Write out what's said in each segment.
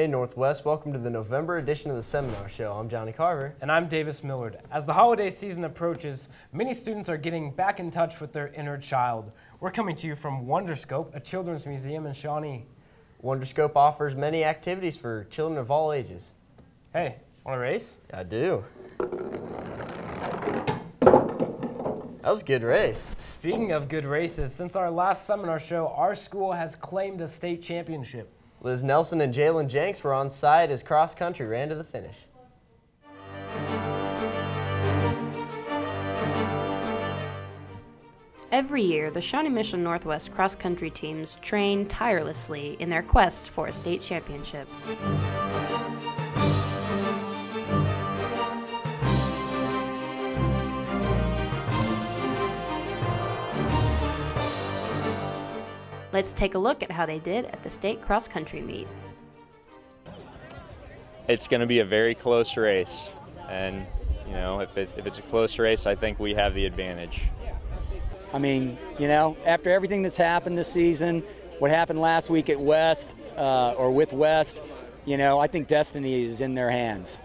Northwest, welcome to the November edition of the Seminar Show. I'm Johnny Carver. And I'm Davis Millard. As the holiday season approaches, many students are getting back in touch with their inner child. We're coming to you from Wonderscope, a children's museum in Shawnee. Wonderscope offers many activities for children of all ages. Hey, want to race? I do. That was a good race. Speaking of good races, since our last seminar show, our school has claimed a state championship. Liz Nelson and Jalen Jenks were on site as cross country ran to the finish. Every year, the Shawnee Mission Northwest cross country teams train tirelessly in their quest for a state championship. Let's take a look at how they did at the state cross country meet. It's going to be a very close race, and you know, if it's a close race, I think we have the advantage. I mean, you know, after everything that's happened this season, what happened last week at West, or with West, you know, I think destiny is in their hands.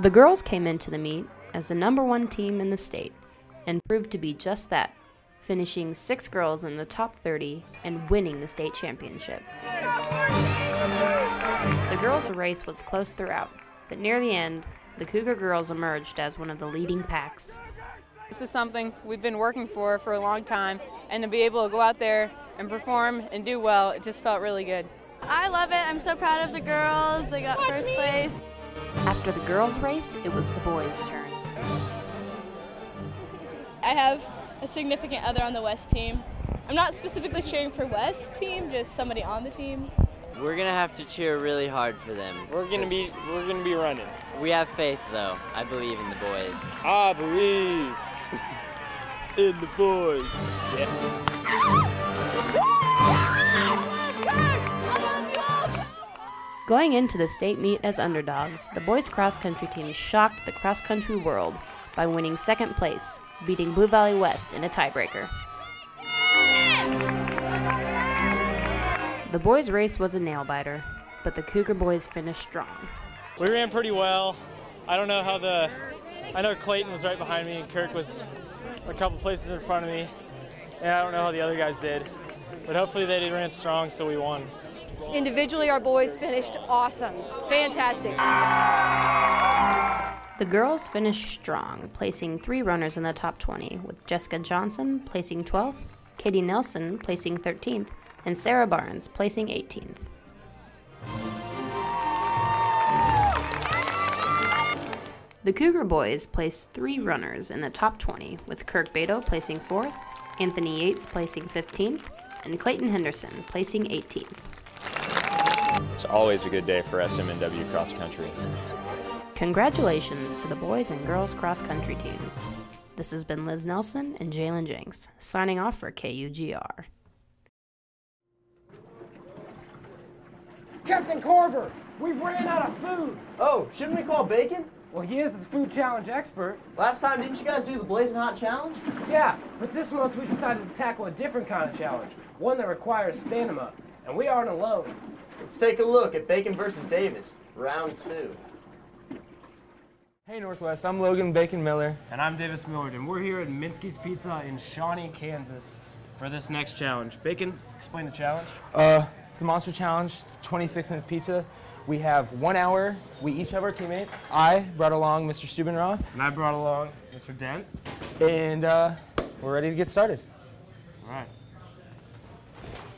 The girls came into the meet as the #1 team in the state and proved to be just that, finishing 6 girls in the top 30 and winning the state championship. The girls' race was close throughout, but near the end, the Cougar girls emerged as one of the leading packs. This is something we've been working for a long time, and to be able to go out there and perform and do well, it just felt really good. I love it. I'm so proud of the girls. They got first place. After the girls' race, it was the boys' turn. I have a significant other on the West team. I'm not specifically cheering for West team, just somebody on the team. We're gonna have to cheer really hard for them. We're gonna be running. We have faith though. I believe in the boys. I believe in the boys. Yeah. Going into the state meet as underdogs, the boys cross-country team shocked the cross-country world by winning 2nd place, beating Blue Valley West in a tiebreaker. The boys' race was a nail-biter, but the Cougar boys finished strong. We ran pretty well. I don't know how I know Clayton was right behind me and Kirk was a couple places in front of me. And I don't know how the other guys did, but hopefully they ran strong, so we won. Individually, our boys finished awesome. Fantastic. The girls finished strong, placing 3 runners in the top 20, with Jessica Johnson placing 12th, Katie Nelson placing 13th, and Sarah Barnes placing 18th. The Cougar boys placed 3 runners in the top 20, with Kirk Beto placing 4th, Anthony Yates placing 15th, and Clayton Henderson placing 18th. It's always a good day for SM&W cross country. Congratulations to the boys and girls cross-country teams. This has been Liz Nelson and Jalen Jenks, signing off for KUGR. Captain Carver, we've ran out of food. Oh, shouldn't we call Bacon? Well, he is the food challenge expert. Last time, didn't you guys do the Blazing Hot Challenge? Yeah, but this month we decided to tackle a different kind of challenge, one that requires stamina, and we aren't alone. Let's take a look at Bacon versus Davis, round 2. Hey Northwest, I'm Logan Bacon Miller. And I'm Davis Millard, and we're here at Minsky's Pizza in Shawnee, Kansas for this next challenge. Bacon, explain the challenge. It's the Monster Challenge. It's 26-cent pizza. We have 1 hour. We each have our teammate. I brought along Mr. Steubenroth. And I brought along Mr. Dent. And we're ready to get started. All right.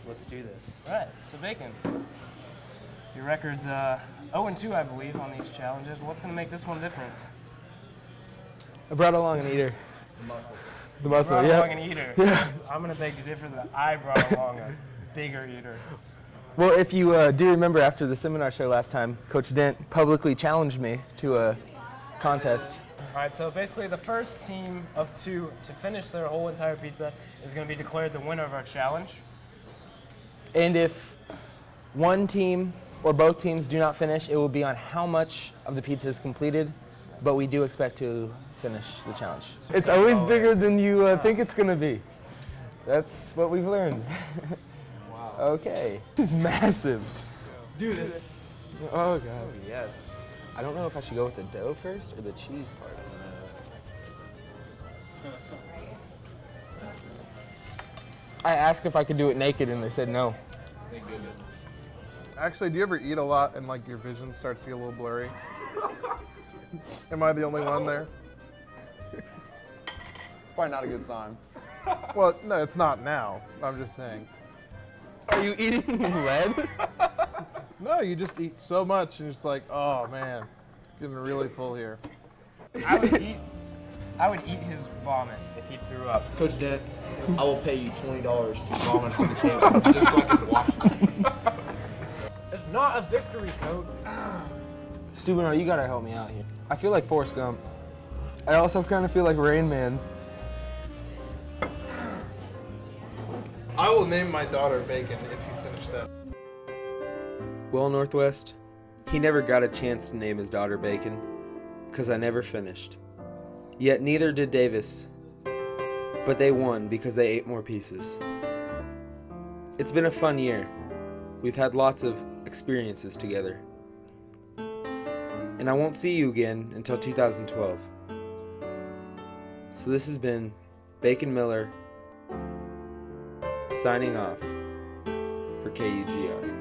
Let's do this. All right, so Bacon, your record's 0-2, I believe, on these challenges. What's going to make this one different? I brought along an eater. The muscle. The muscle, yeah. yeah. Brought along an eater. Yeah. I'm going to beg to differ that I brought along a bigger eater. Well, if you do remember after the seminar show last time, Coach Dent publicly challenged me to a contest. All right, so basically the first team of 2 to finish their whole entire pizza is going to be declared the winner of our challenge. And if one team or both teams do not finish, it will be on how much of the pizza is completed, but we do expect to finish the challenge. It's always bigger than you think it's going to be. That's what we've learned. Wow. Okay. This is massive. Let's do this. Oh, God. Oh, yes. I don't know if I should go with the dough first or the cheese parts. I asked if I could do it naked, and they said no. Thank goodness. Actually, do you ever eat a lot and like your vision starts to get a little blurry? Am I the only one there? Probably not a good sign. Well, no, it's not now. I'm just saying. Are you eating lead? No, you just eat so much and it's like, oh man, getting really full here. I would eat his vomit if he threw up. Coach Dent, I will pay you $20 to vomit on the table just so I can watch that. It's not a victory, Coach. Stubino, you gotta help me out here. I feel like Forrest Gump. I also kind of feel like Rain Man. I will name my daughter Bacon if you finish that. Well, Northwest, he never got a chance to name his daughter Bacon, because I never finished. Yet neither did Davis, but they won because they ate more pieces. It's been a fun year. We've had lots of experiences together. And I won't see you again until 2012. So this has been Bacon Miller signing off for KUGR.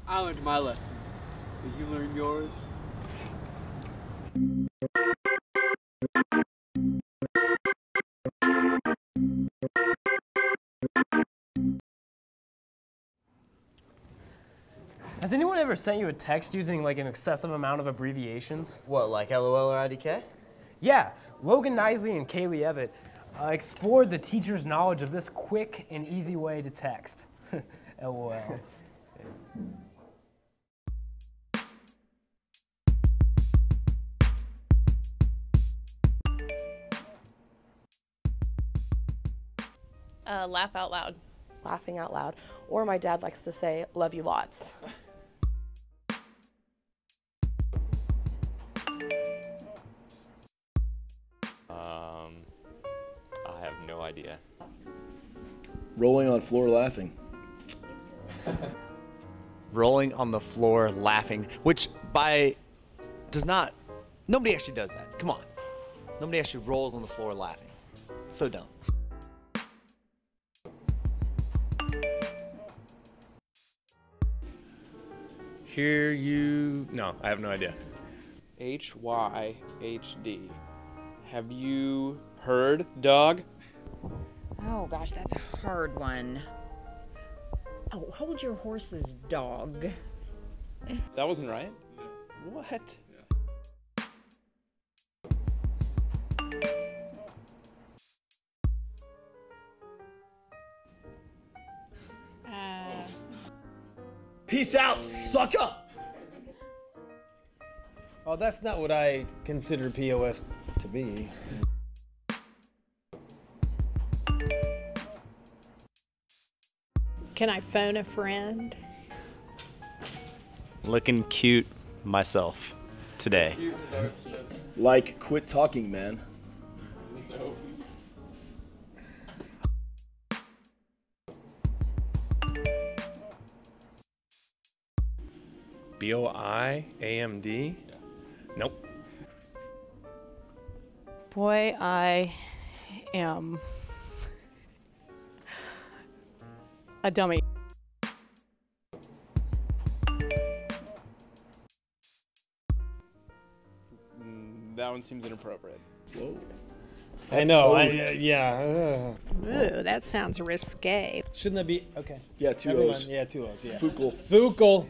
I learned my lesson. Did you learn yours? Has anyone ever sent you a text using like an excessive amount of abbreviations? What, like LOL or IDK? Yeah, Logan Knisley and Kaylee Evett explored the teacher's knowledge of this quick and easy way to text. LOL. Laugh out loud. Laughing out loud. Or my dad likes to say, love you lots. I have no idea. Rolling on floor laughing. Rolling on the floor laughing, which nobody actually does that. Come on. Nobody actually rolls on the floor laughing. It's so dumb. No, I have no idea. HYHD. Have you heard, dog? Oh gosh, that's a hard one. Oh, hold your horse's dog. That wasn't right? What? Peace out, sucker! Oh, that's not what I consider POS to be. Can I phone a friend? Looking cute myself today. Like, quit talking, man. BOIAMD? Nope. Boy, I am a dummy. That one seems inappropriate. Whoa. I know, yeah. Ooh, that sounds risque. Shouldn't that be, okay. Yeah, two Everyone, O's. Yeah, two O's, yeah. Fukel. Fukel.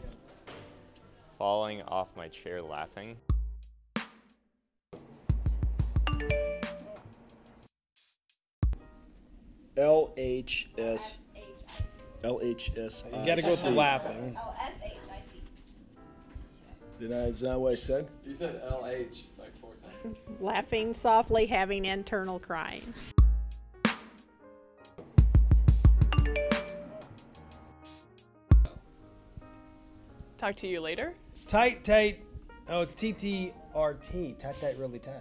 falling off my chair laughing. LHS. LHS. You gotta go with the laughing. Oh, S-H-I-C. Is that what I said? You said LH like 4 times. Laughing softly, having internal crying. Talk to you later. Tight, tight. Oh, it's TTRT. Tight, tight, really tight.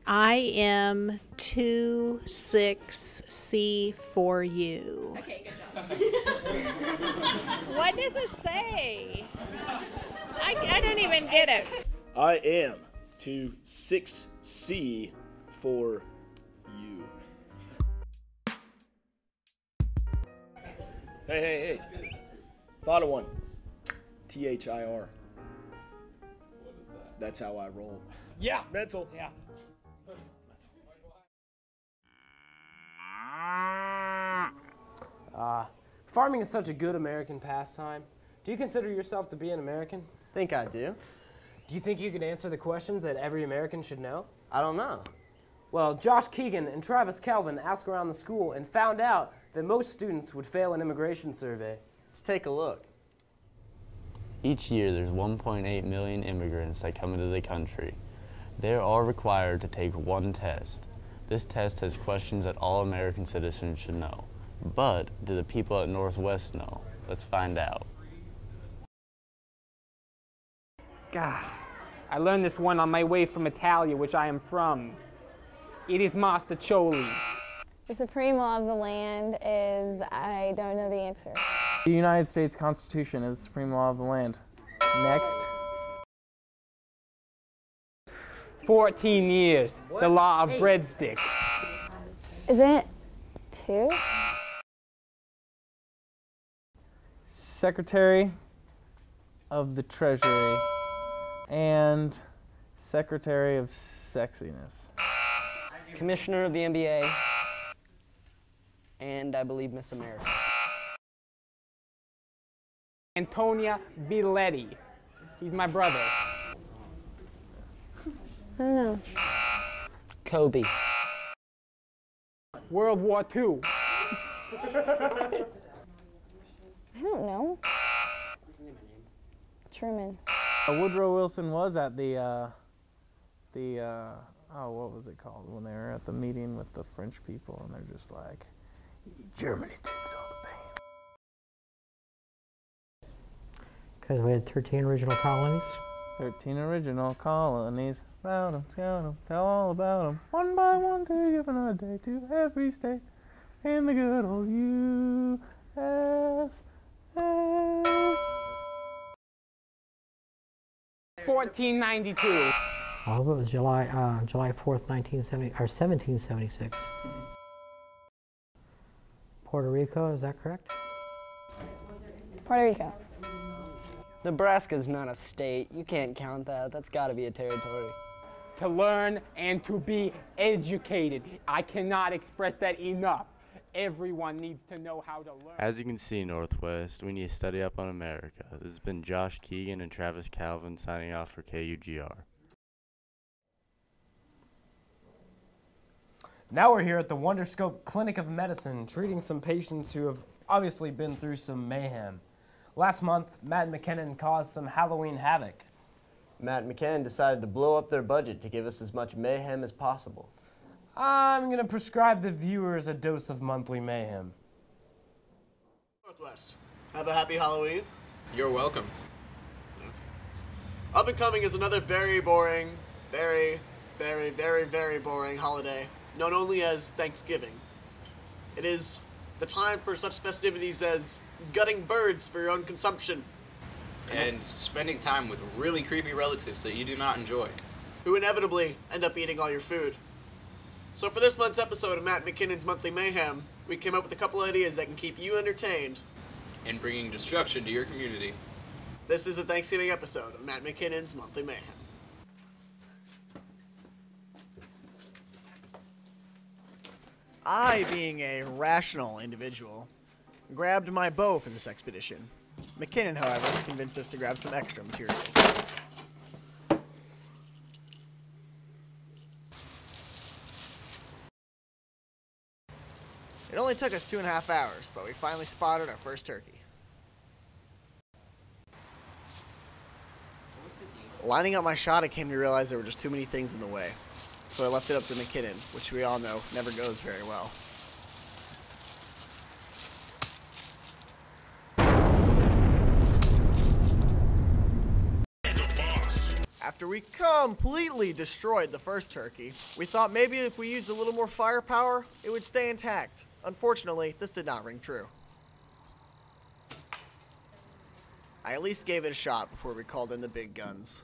I am 26C for you. Okay, good job. What does it say? I don't even get it. I am 26C for you. Hey. Thought of one. THIR. What is that? That's how I roll. Yeah. Mental. Yeah. Farming is such a good American pastime. Do you consider yourself to be an American? Think I do. Do you think you could answer the questions that every American should know? I don't know. Well, Josh Keegan and Travis Calvin asked around the school and found out that most students would fail an immigration survey. Let's take a look. Each year, there's 1.8 million immigrants that come into the country. They are required to take one test. This test has questions that all American citizens should know. But do the people at Northwest know? Let's find out. God, I learned this one on my way from Italia, which I am from. It is mostaccioli. The supreme law of the land is, I don't know the answer. The United States Constitution is the supreme law of the land. Next. 14 years. What? The law of 8. breadsticks. Isn't it 2? Secretary of the Treasury and Secretary of Sexiness. Commissioner of the NBA, and I believe Miss America. Antonia Villetti. He's my brother. I don't know. Kobe. World War II. I don't know. Truman. Woodrow Wilson was at the oh, what was it called when they were at the meeting with the French people and they're just like, Germany takes all the pain. Because we had 13 original colonies. 13 original colonies. About them, count them, tell all about them. One by one, to given a day to every state in the good old USA. 1492. All of it was July 4th, 1776. Puerto Rico, is that correct? Puerto Rico. Nebraska's not a state. You can't count that. That's got to be a territory. To learn and to be educated. I cannot express that enough. Everyone needs to know how to learn. As you can see, Northwest, we need to study up on America. This has been Josh Keegan and Travis Calvin signing off for KUGR. Now we're here at the Wonderscope Clinic of Medicine, treating some patients who have obviously been through some mayhem. Last month, Matt McKinnon caused some Halloween havoc. Matt McKinnon decided to blow up their budget to give us as much mayhem as possible. I'm going to prescribe the viewers a dose of monthly mayhem. Northwest, have a happy Halloween. You're welcome. Up and coming is another very boring, very boring holiday, known only as Thanksgiving. It is the time for such festivities as gutting birds for your own consumption. And spending time with really creepy relatives that you do not enjoy. Who inevitably end up eating all your food. So for this month's episode of Matt McKinnon's Monthly Mayhem, we came up with a couple ideas that can keep you entertained. And bringing destruction to your community. This is the Thanksgiving episode of Matt McKinnon's Monthly Mayhem. I, being a rational individual, grabbed my bow for this expedition, McKinnon, however, convinced us to grab some extra materials. It only took us 2.5 hours, but we finally spotted our first turkey. Lining up my shot, I came to realize there were just too many things in the way. So I left it up to McKinnon, which we all know never goes very well. After we completely destroyed the first turkey, we thought maybe if we used a little more firepower, it would stay intact. Unfortunately, this did not ring true. I at least gave it a shot before we called in the big guns.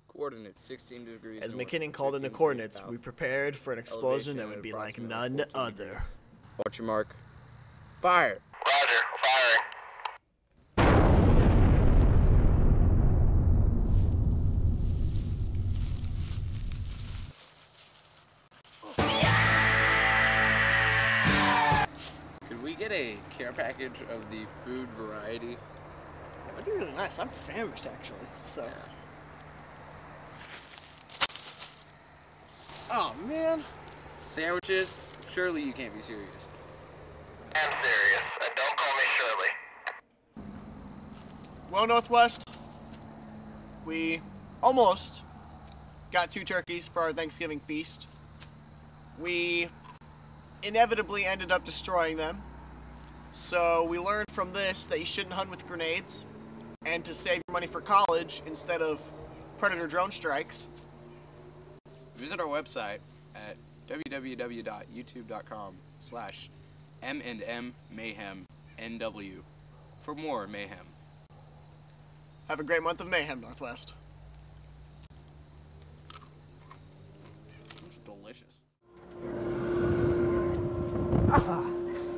Coordinates 16 degrees. As north, McKinnon called in the 15 coordinates, degrees we south. prepared for an explosion that Elevation would be at like approximately none 14 other. degrees. Watch your mark. Fire. Roger, firing. Could we get a care package of the food variety? Yeah, that'd be really nice. I'm famished, actually. So. Yeah. Oh, man. Sandwiches? Surely you can't be serious. I'm serious. Don't call me Shirley. Well, Northwest, we almost got 2 turkeys for our Thanksgiving feast. We inevitably ended up destroying them. So we learned from this that you shouldn't hunt with grenades, and to save your money for college instead of predator drone strikes. Visit our website at www.youtube.com/M&M-Mayhem-NW for more mayhem. Have a great month of mayhem, Northwest. It's delicious.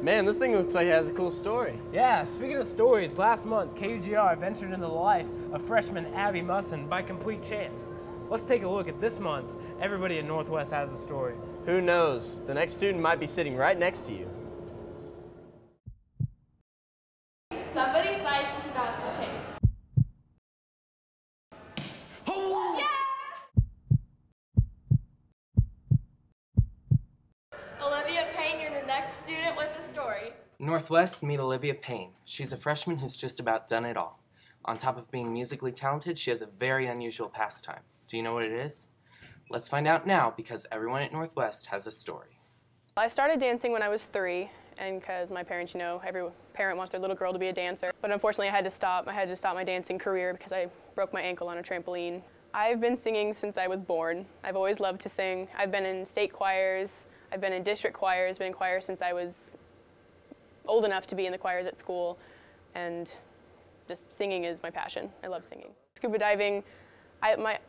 Man, this thing looks like it has a cool story. Yeah, speaking of stories, last month, KUGR ventured into the life of freshman Abby Musson by complete chance. Let's take a look at this month's Everybody at Northwest Has a Story. Who knows? The next student might be sitting right next to you. Somebody's life is about to change. Oh! Olivia Payne, you're the next student with a story. Northwest, meet Olivia Payne. She's a freshman who's just about done it all. On top of being musically talented, she has a very unusual pastime. Do you know what it is? Let's find out now, because everyone at Northwest has a story. I started dancing when I was 3, and because my parents, you know, every parent wants their little girl to be a dancer. But unfortunately, I had to stop. I had to stop my dancing career because I broke my ankle on a trampoline. I've been singing since I was born. I've always loved to sing. I've been in state choirs. I've been in district choirs, been in choirs since I was old enough to be in the choirs at school. And just singing is my passion. I love singing. Scuba diving,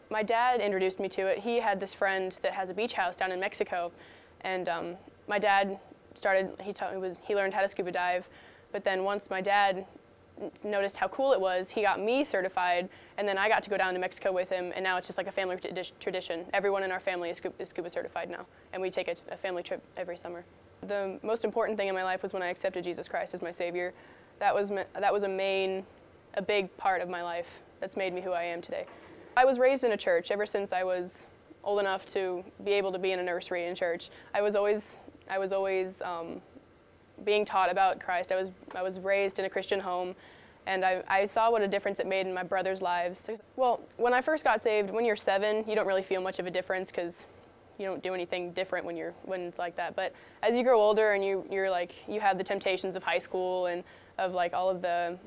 my dad introduced me to it. He had this friend that has a beach house down in Mexico, and my dad he learned how to scuba dive, but then once my dad noticed how cool it was, he got me certified, and then I got to go down to Mexico with him, and now it's just like a family tradition. Everyone in our family is scuba certified now, and we take a family trip every summer. The most important thing in my life was when I accepted Jesus Christ as my Savior. That was a big part of my life that's made me who I am today. I was raised in a church ever since I was old enough to be able to be in a nursery in church. I was always being taught about Christ. I was raised in a Christian home, and I saw what a difference it made in my brother's lives. Well, when I first got saved, when you're 7, you don't really feel much of a difference because you don't do anything different when it's like that. But as you grow older and you have the temptations of high school and of like all of the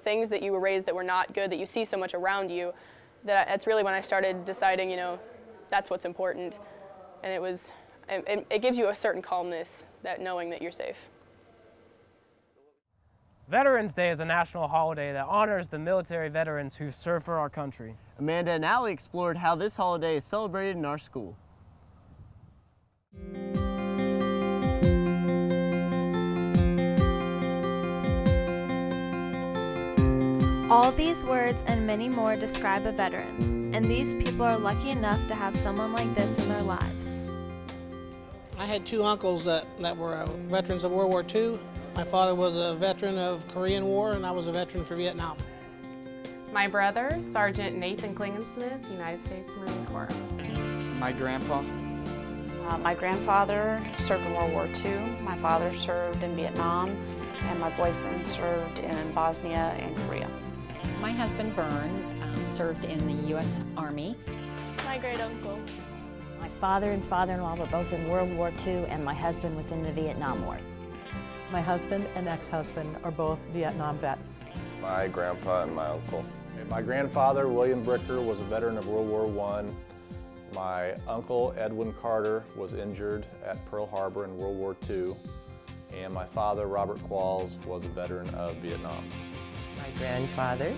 things that you were raised that were not good, that you see so much around you, that's really when I started deciding, you know, that's what's important. And it gives you a certain calmness, that knowing that you're safe. Veterans Day is a national holiday that honors the military veterans who served for our country. Amanda and Allie explored how this holiday is celebrated in our school. All these words and many more describe a veteran, and these people are lucky enough to have someone like this in their lives. I had two uncles that were veterans of World War II. My father was a veteran of Korean War, and I was a veteran for Vietnam. My brother, Sergeant Nathan Klingensmith, United States Marine Corps. My grandpa. My grandfather served in World War II. My father served in Vietnam, and my boyfriend served in Bosnia and Korea. My husband, Vern, served in the U.S. Army. My great uncle. My father and father-in-law were both in World War II, and my husband was in the Vietnam War. My husband and ex-husband are both Vietnam vets. My grandpa and my uncle. My grandfather, William Bricker, was a veteran of World War I. My uncle, Edwin Carter, was injured at Pearl Harbor in World War II. And my father, Robert Qualls, was a veteran of Vietnam. My grandfather,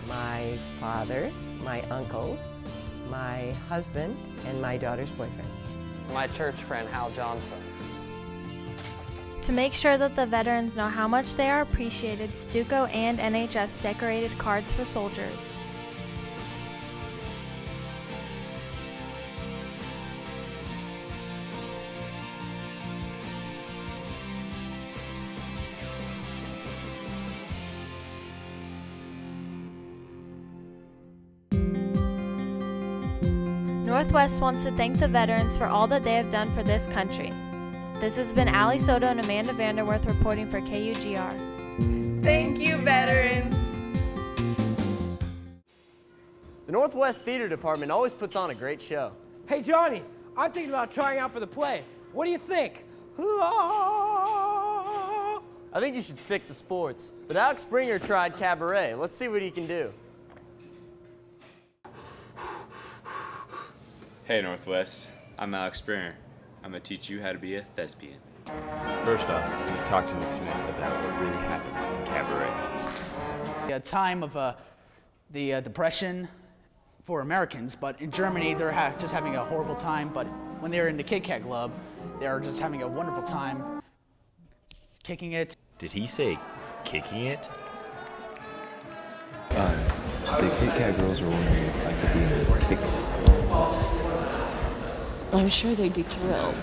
my father, my uncle, my husband, and my daughter's boyfriend. My church friend, Hal Johnson. To make sure that the veterans know how much they are appreciated, Stuco and NHS decorated cards for soldiers. Northwest wants to thank the veterans for all that they have done for this country. This has been Allie Soto and Amanda Vanderworth reporting for KUGR. Thank you, veterans. The Northwest Theater Department always puts on a great show. Hey, Johnny, I'm thinking about trying out for the play. What do you think? I think you should stick to sports. But Alex Springer tried cabaret. Let's see what he can do. Hey Northwest, I'm Alex Springer. I'm gonna teach you how to be a thespian. First off, we talked to Nick Smith about what really happens in cabaret. A time of the Depression for Americans, but in Germany they're just having a horrible time, but when they're in the Kit Kat Club, they're just having a wonderful time kicking it. Did he say kicking it? The Kit Kat girls are wondering if I could be in the Kit Kat. I'm sure they'd be thrilled.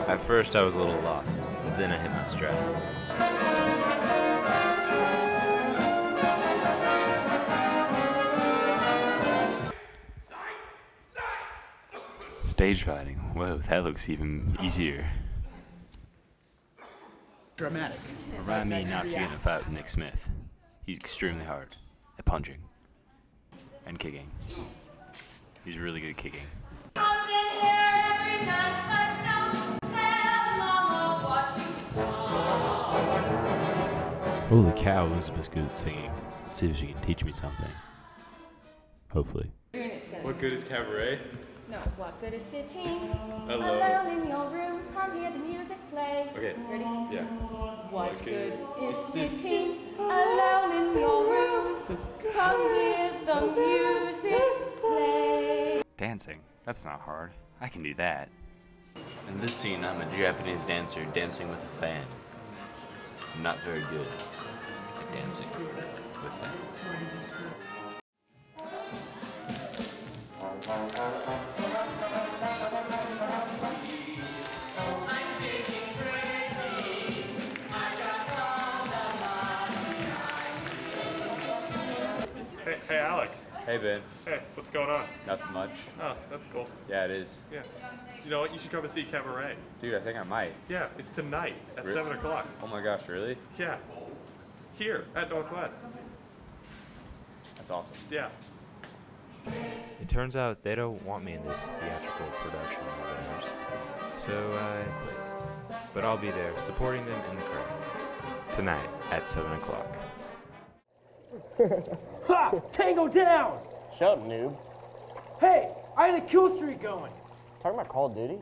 At first I was a little lost, but then I hit my stride. Stage fighting. Whoa, that looks even easier. Dramatic. Remind me not to get in a fight with Nick Smith. He's extremely hard at punching and kicking. He's really good at kicking. Holy cow, Elizabeth's good at singing. Let's see if she can teach me something. Hopefully. What good is cabaret? No, what good is sitting Hello. alone in your room? Come hear the music play. Okay. Ready? Yeah. What good is sitting alone in your room? Come hear the music play. Dancing? That's not hard. I can do that. In this scene, I'm a Japanese dancer dancing with a fan. I'm not very good at dancing with fans. Hey, Alex. Hey, Ben. Hey, what's going on? Nothing much. Oh, that's cool. Yeah, it is. Yeah. You know what? You should come and see Cabaret. Dude, I think I might. Yeah, it's tonight at Really? 7 o'clock. Oh my gosh, really? Yeah. Here at Northwest. That's awesome. Yeah. It turns out they don't want me in this theatrical production of theirs, so I quit. But I'll be there supporting them in the crowd. Tonight at 7 o'clock. Ha! Tango down! Shut up, noob. Hey, I had a kill streak going. Talking about Call of Duty?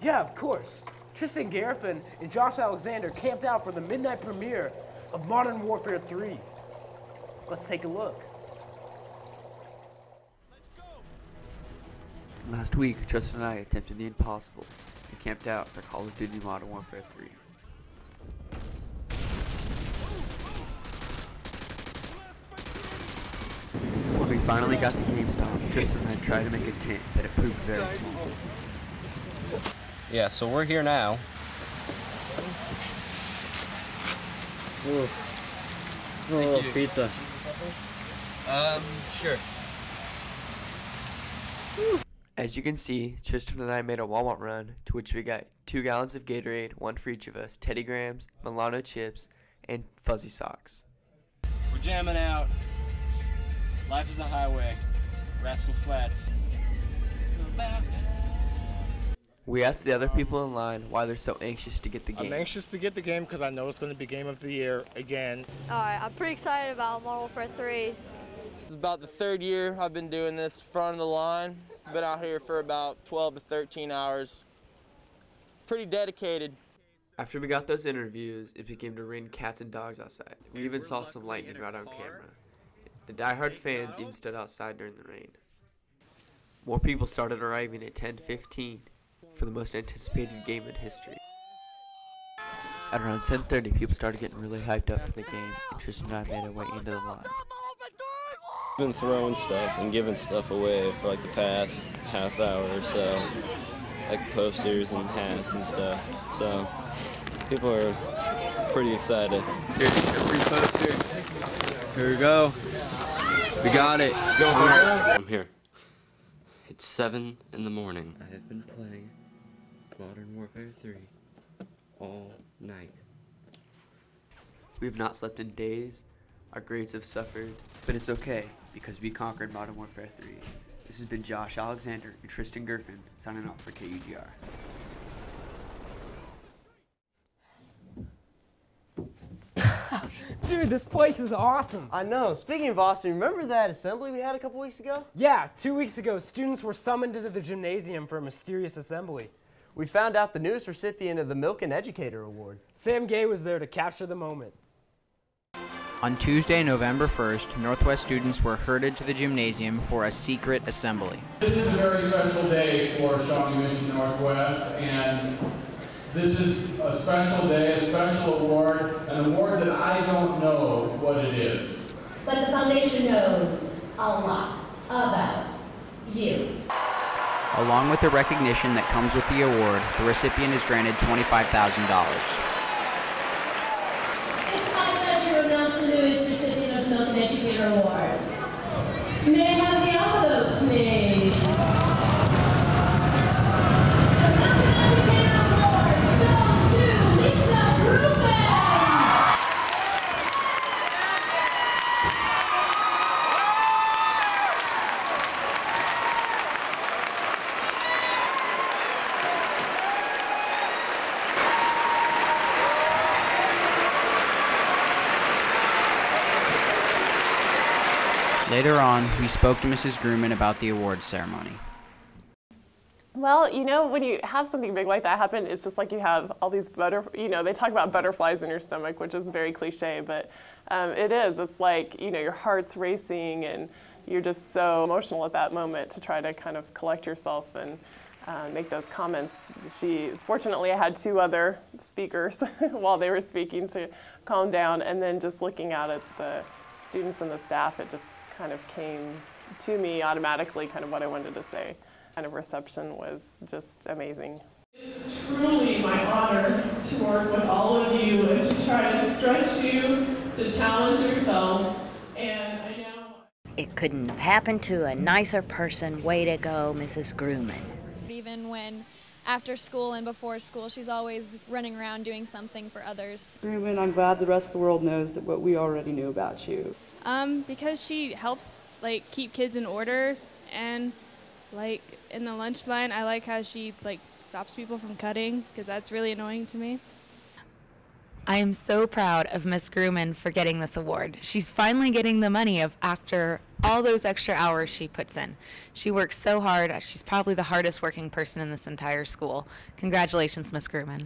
Yeah, of course. Tristan Garrison and Josh Alexander camped out for the midnight premiere of Modern Warfare 3. Let's take a look. Last week, Justin and I attempted the impossible and camped out for Call of Duty Modern Warfare 3. When we finally got to GameStop, Tristan and I tried to make a tent, but it proved very small. Yeah, so we're here now. Ooh. Thank you. Pizza. Sure. As you can see, Tristan and I made a Walmart run, to which we got 2 gallons of Gatorade, 1 for each of us, Teddy Grahams, Milano chips, and fuzzy socks. We're jamming out. Life is a highway. Rascal Flats. We asked the other people in line why they're so anxious to get the game. I'm anxious to get the game because I know it's going to be Game of the Year again. Alright, I'm pretty excited about Modern Warfare 3. This is about the 3rd year I've been doing this front of the line. Been out here for about 12 to 13 hours. Pretty dedicated. After we got those interviews, it began to rain cats and dogs outside. We even saw some lightning right on camera. The diehard fans even stood outside during the rain. More people started arriving at 10:15 for the most anticipated game in history. At around 10:30, people started getting really hyped up for the game, and Tristan and I made our way into the line. Been throwing stuff and giving stuff away for like the past half hour or so, like posters and hats and stuff. So people are pretty excited. Here's a free poster. Here we go. We got it. Go I'm here. It's 7 in the morning. I have been playing Modern Warfare 3 all night. We have not slept in days. Our grades have suffered, but it's okay because we conquered Modern Warfare 3. This has been Josh Alexander and Tristan Gerfin signing off for KUGR. Dude, this place is awesome. I know. Speaking of awesome, remember that assembly we had a couple weeks ago? Yeah, 2 weeks ago, students were summoned into the gymnasium for a mysterious assembly. We found out the newest recipient of the Milken Educator Award. Sam Gay was there to capture the moment. On Tuesday, November 1st, Northwest students were herded to the gymnasium for a secret assembly. This is a very special day for Shawnee Mission Northwest, and this is a special day, a special award, an award that I don't know what it is. But the foundation knows a lot about you. Along with the recognition that comes with the award, the recipient is granted $25,000. It's my pleasure to announce the newest recipient of the Milken Educator Award. May I have the envelope, please? The Milken Educator Award goes to Lisa Rubin! Later on, we spoke to Mrs. Grumman about the awards ceremony. Well, you know, when you have something big like that happen, it's just like you have all these they talk about butterflies in your stomach, which is very cliche, but it is. It's like, your heart's racing and you're just so emotional at that moment to try to kind of collect yourself and make those comments. Fortunately, I had 2 other speakers while they were speaking to calm down, and then just looking out at the students and the staff, it just kind of came to me automatically kind of what I wanted to say. Kind of reception was just amazing. It's truly my honor to work with all of you and to try to stretch you, to challenge yourselves, and I know It couldn't have happened to a nicer person. Way to go, Mrs. Grumman. Even when after school and before school, she's always running around doing something for others. Grumman, I'm glad the rest of the world knows that what we already knew about you. Because she helps keep kids in order, and in the lunch line, I like how she stops people from cutting, because that's really annoying to me. I am so proud of Miss Grumman for getting this award. She's finally getting the money after all those extra hours she puts in. She works so hard. She's probably the hardest working person in this entire school. Congratulations, Miss Grumman.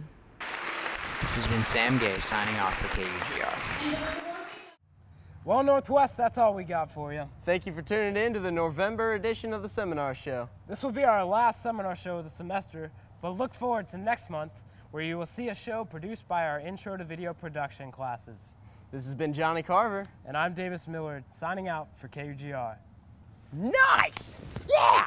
This has been Sam Gay signing off for KUGR. Well, Northwest, that's all we got for you. Thank you for tuning in to the November edition of the Seminar Show. This will be our last seminar show of the semester, but look forward to next month, where you will see a show produced by our Intro to Video Production classes. This has been Johnny Carver. And I'm Davis Millard, signing out for KUGR. Nice! Yeah!